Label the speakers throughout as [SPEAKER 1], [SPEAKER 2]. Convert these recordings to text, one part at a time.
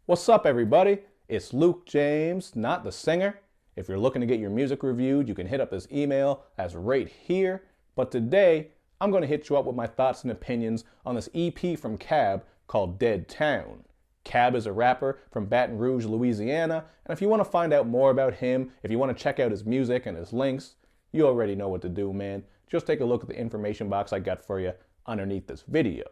[SPEAKER 1] What's up, everybody? It's Luke James, not the singer. If you're looking to get your music reviewed, you can hit up his email as right here. But today, I'm going to hit you up with my thoughts and opinions on this EP from cAb called Dead Town. cAb is a rapper from Baton Rouge, Louisiana, and if you want to find out more about him, if you want to check out his music and his links, you already know what to do, man. Just take a look at the information box I got for you underneath this video.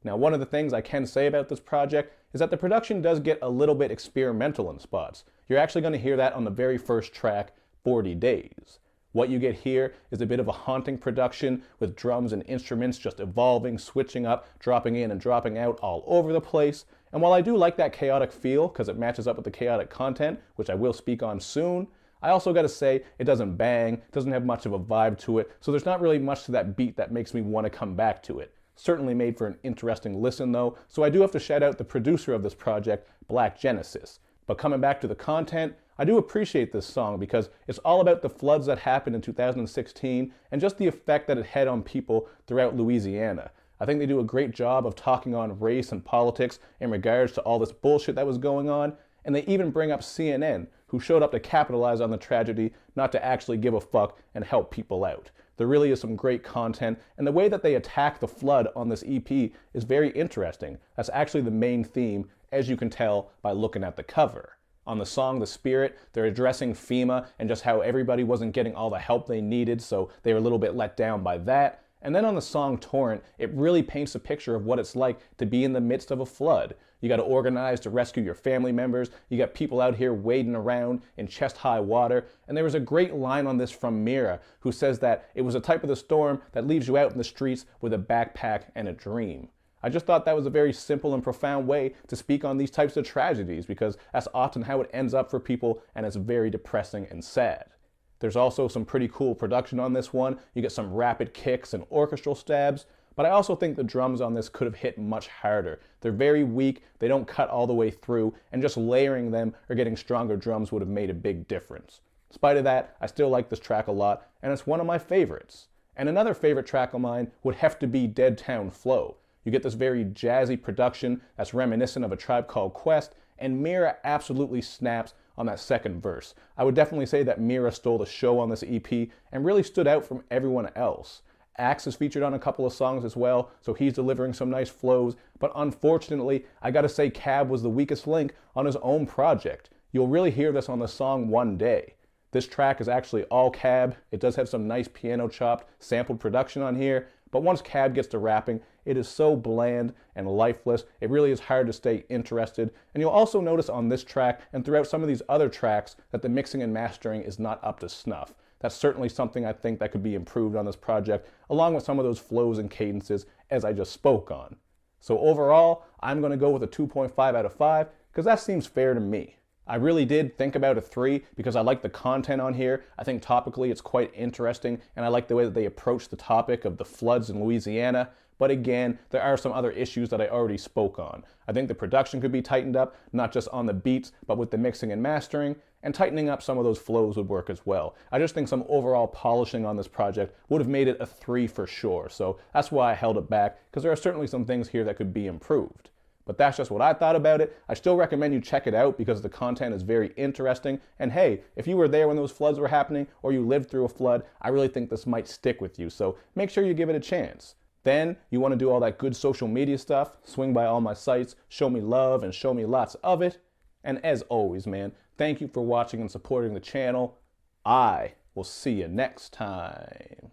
[SPEAKER 1] Now, one of the things I can say about this project is that the production does get a little bit experimental in spots. You're actually going to hear that on the very first track, 40 Days. What you get here is a bit of a haunting production with drums and instruments just evolving, switching up, dropping in and dropping out all over the place. And while I do like that chaotic feel because it matches up with the chaotic content, which I will speak on soon, I also got to say it doesn't bang, doesn't have much of a vibe to it, so there's not really much to that beat that makes me want to come back to it. Certainly made for an interesting listen though, so I do have to shout out the producer of this project, Black Genesis. But coming back to the content, I do appreciate this song because it's all about the floods that happened in 2016 and just the effect that it had on people throughout Louisiana. I think they do a great job of talking on race and politics in regards to all this bullshit that was going on, and they even bring up CNN, who showed up to capitalize on the tragedy, not to actually give a fuck and help people out. There really is some great content, and the way that they attack the flood on this EP is very interesting. That's actually the main theme, as you can tell by looking at the cover. On the song The Spirit, they're addressing FEMA and just how everybody wasn't getting all the help they needed, so they were a little bit let down by that. And then on the song Torrent, it really paints a picture of what it's like to be in the midst of a flood. You got to organize to rescue your family members. You got people out here wading around in chest-high water. And there was a great line on this from Mira, who says that it was a type of the storm that leaves you out in the streets with a backpack and a dream. I just thought that was a very simple and profound way to speak on these types of tragedies because that's often how it ends up for people, and it's very depressing and sad. There's also some pretty cool production on this one. You get some rapid kicks and orchestral stabs, but I also think the drums on this could have hit much harder. They're very weak, they don't cut all the way through, and just layering them or getting stronger drums would have made a big difference. In spite of that, I still like this track a lot, and it's one of my favorites. And another favorite track of mine would have to be Dead Town Flow. You get this very jazzy production that's reminiscent of A Tribe Called Quest, and Mira absolutely snaps on that second verse. I would definitely say that Mira stole the show on this EP and really stood out from everyone else. Axe is featured on a couple of songs as well, so he's delivering some nice flows, but unfortunately, I gotta say cAb was the weakest link on his own project. You'll really hear this on the song One Day. This track is actually all cAb. It does have some nice piano chopped, sampled production on here, but once cAb gets to rapping, it is so bland and lifeless, it really is hard to stay interested. And you'll also notice on this track and throughout some of these other tracks that the mixing and mastering is not up to snuff. That's certainly something I think that could be improved on this project, along with some of those flows and cadences as I just spoke on. So overall, I'm going to go with a 2.5 out of 5 because that seems fair to me. I really did think about a 3 because I like the content on here. I think topically it's quite interesting, and I like the way that they approach the topic of the floods in Louisiana. But again, there are some other issues that I already spoke on. I think the production could be tightened up, not just on the beats, but with the mixing and mastering, and tightening up some of those flows would work as well. I just think some overall polishing on this project would have made it a 3 for sure. So that's why I held it back, because there are certainly some things here that could be improved. But that's just what I thought about it. I still recommend you check it out because the content is very interesting. And hey, if you were there when those floods were happening or you lived through a flood, I really think this might stick with you. So make sure you give it a chance. Then you want to do all that good social media stuff, swing by all my sites, show me love and show me lots of it. And as always, man, thank you for watching and supporting the channel. I will see you next time.